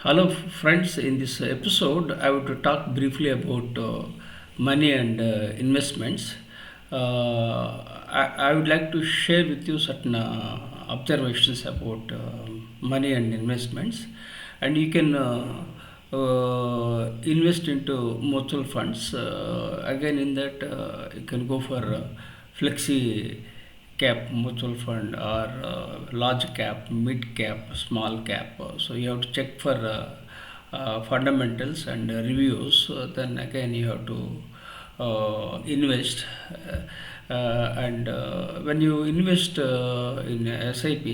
Hello, friends. In this episode, I would talk briefly about money and investments. I would like to share with you certain observations about money and investments, and you can invest into mutual funds. Again, in that, you can go for flexi cap mutual fund or large cap, mid cap, small cap. So you have to check for fundamentals and reviews. Then again you have to invest. And when you invest in SIP,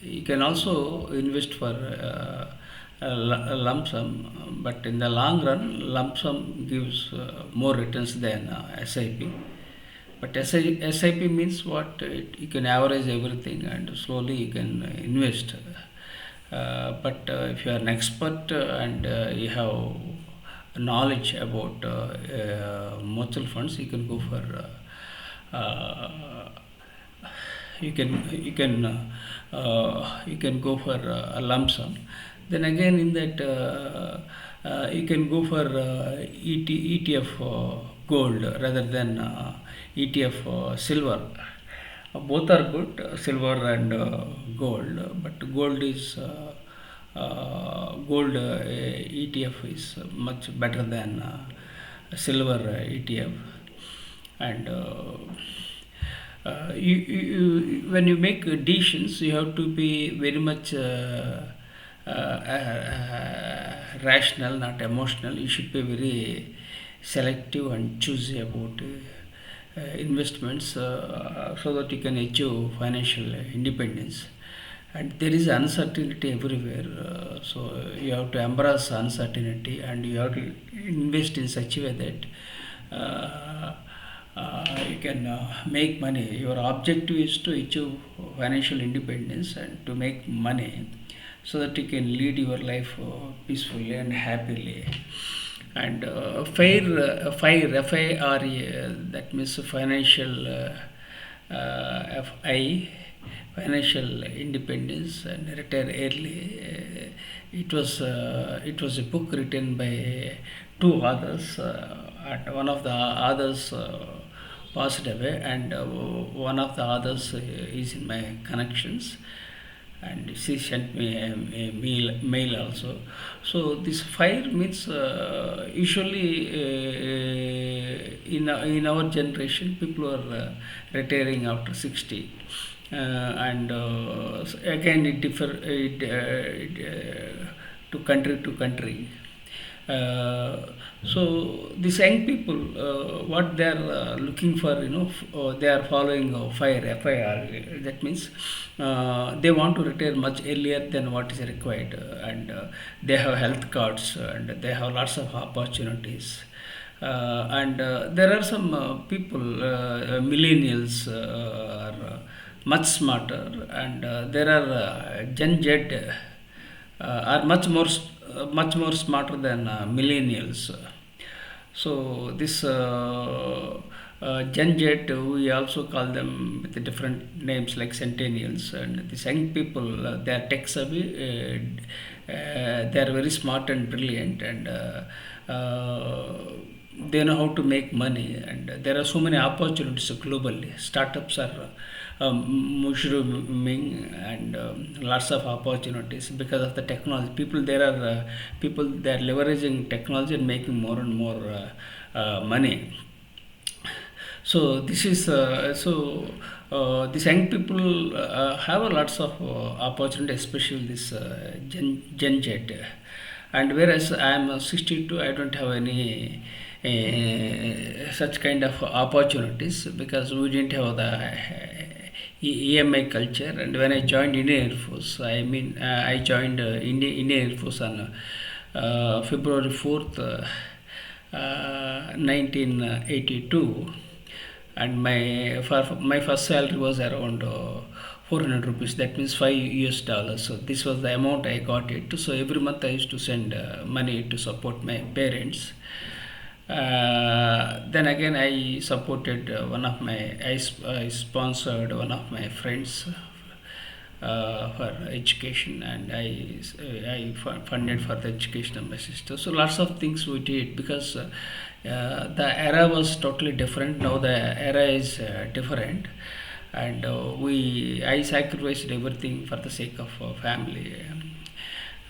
you can also invest for a lump sum, but in the long run, lump sum gives more returns than SIP. But SIP means what? You can average everything and slowly you can invest. But if you are an expert and you have knowledge about mutual funds, you can go for you can go for a lump sum. Then again in that you can go for ETF gold rather than ETF silver. Both are good, silver and gold. But gold ETF is much better than silver ETF. And when you make decisions, you have to be very much rational, not emotional. You should be very selective and choosy about investments so that you can achieve financial independence. And there is uncertainty everywhere, so you have to embrace uncertainty and you have to invest in such a way that you can make money. Your objective is to achieve financial independence and to make money so that you can lead your life peacefully and happily. And FIRE, that means financial FI, financial independence and retire early. It was a book written by two authors, and one of the authors passed away, and one of the others is in my connections, and she sent me a mail also. So this fire means usually in our generation people are retiring after 60. And again it differ to country. uh, so these young people, what they are looking for, they are following FIRE. That means they want to retire much earlier than what is required, and they have health cards and they have lots of opportunities. And there are some people, millennials, are much smarter, and there are Gen Z are much more smarter than millennials. So this Gen Z, we also call them with the different names like centennials, and these young people, they are tech savvy, they are very smart and brilliant, and they know how to make money, and there are so many opportunities globally. Startups are mushrooming, and lots of opportunities because of the technology. People, they are leveraging technology and making more and more money. So this is these young people have a lots of opportunity, especially this Gen Z. And whereas I am 62, I don't have any such kind of opportunities because we didn't have the EMI culture. And when I joined Indian Air Force, I joined Indian Air Force on February 4th, 1982, and my first salary was around 400 rupees. That means $5. So this was the amount I got it. So every month I used to send money to support my parents. Then again I supported I sponsored one of my friends for education, and funded for the education of my sister. So lots of things we did because the era was totally different. Now the era is different, and I sacrificed everything for the sake of family.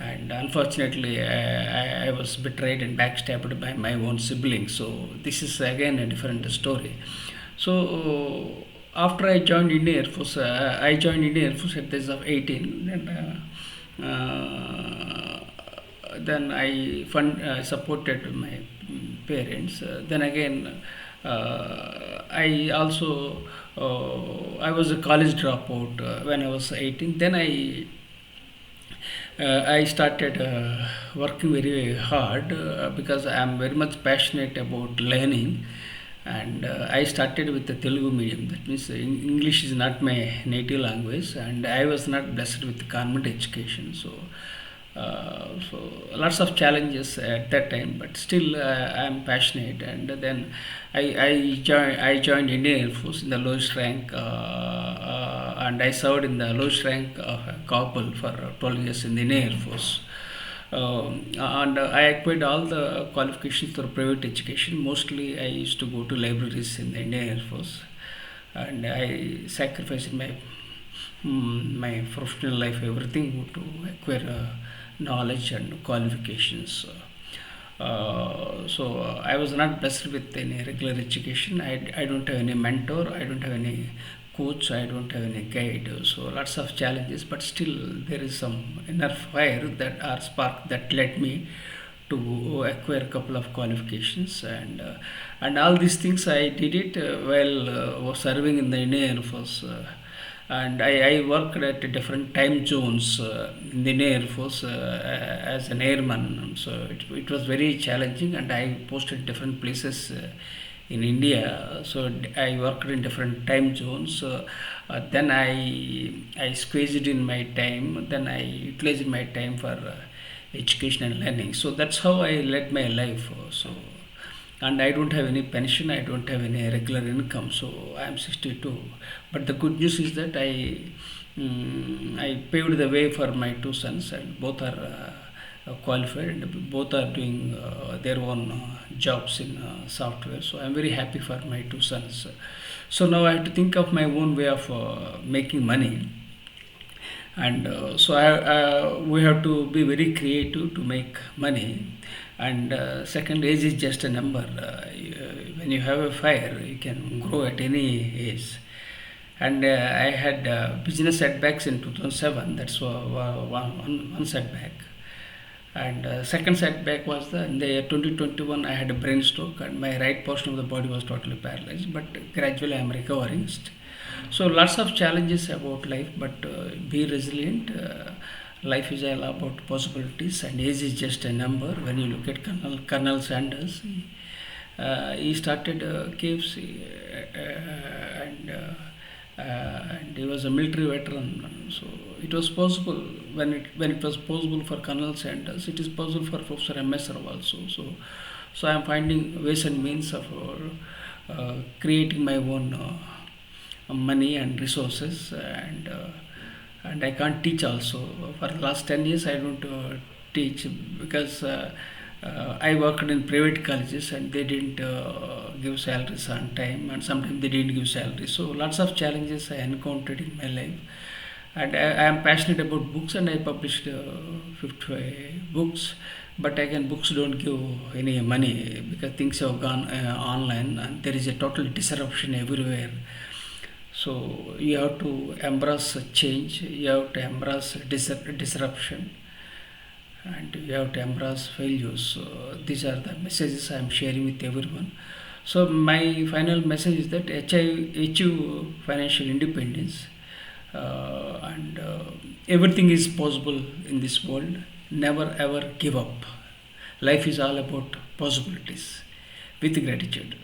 And unfortunately, I was betrayed and backstabbed by my own siblings. So this is again a different story. So after I joined Indian Air Force, I joined Indian Air Force at the age of 18. And then I supported my parents. Then again, I also I was a college dropout when I was 18. Then I started working very hard because I am very much passionate about learning, and I started with the Telugu medium. That means English is not my native language, and I was not blessed with government education. So lots of challenges at that time, but still I am passionate. And then I joined Indian Air Force in the lowest rank, and I served in the lowest rank of a corporal for 12 years in the Indian Air Force. And I acquired all the qualifications through private education. Mostly I used to go to libraries in the Indian Air Force, and I sacrificed my professional life, everything, to acquire knowledge and qualifications. So I was not blessed with any regular education. I don't have any mentor, I don't have any coach, I don't have any guide. So lots of challenges, but still there is some inner fire that or spark that led me to acquire a couple of qualifications. And all these things I did it while was serving in the Indian Air Force. And I worked at different time zones in the Indian Air Force as an airman. So it was very challenging, and I posted different places in India. So I worked in different time zones. Then I squeezed in my time. Then I utilized my time for education and learning. So that's how I led my life. And I don't have any pension, I don't have any regular income, so I am 62. But the good news is that I paved the way for my two sons, and both are qualified, and both are doing their own jobs in software. So I am very happy for my two sons. So now I have to think of my own way of making money, and we have to be very creative to make money. And second, age is just a number. When you have a fire, you can grow at any age. And I had business setbacks in 2007. That's one setback. And second setback was in the year 2021. I had a brain stroke, and my right portion of the body was totally paralyzed. But gradually, I am recovering. So lots of challenges about life, but be resilient. Life is all about possibilities, and age is just a number. When you look at Colonel Sanders, he started KFC, and he was a military veteran. So it was possible when it was possible for Colonel Sanders. It is possible for Professor M.S. Rao also. So I am finding ways and means of creating my own money and resources, and I can't teach also. For the last 10 years I don't teach because I worked in private colleges, and they didn't give salaries on time, and sometimes they didn't give salaries. So lots of challenges I encountered in my life. And I am passionate about books, and I published 55 books. But again, books don't give any money because things have gone online, and there is a total disruption everywhere. So you have to embrace change, you have to embrace disruption, and you have to embrace failures. So these are the messages I am sharing with everyone. So my final message is that achieve financial independence, and everything is possible in this world. Never ever give up. Life is all about possibilities. With gratitude.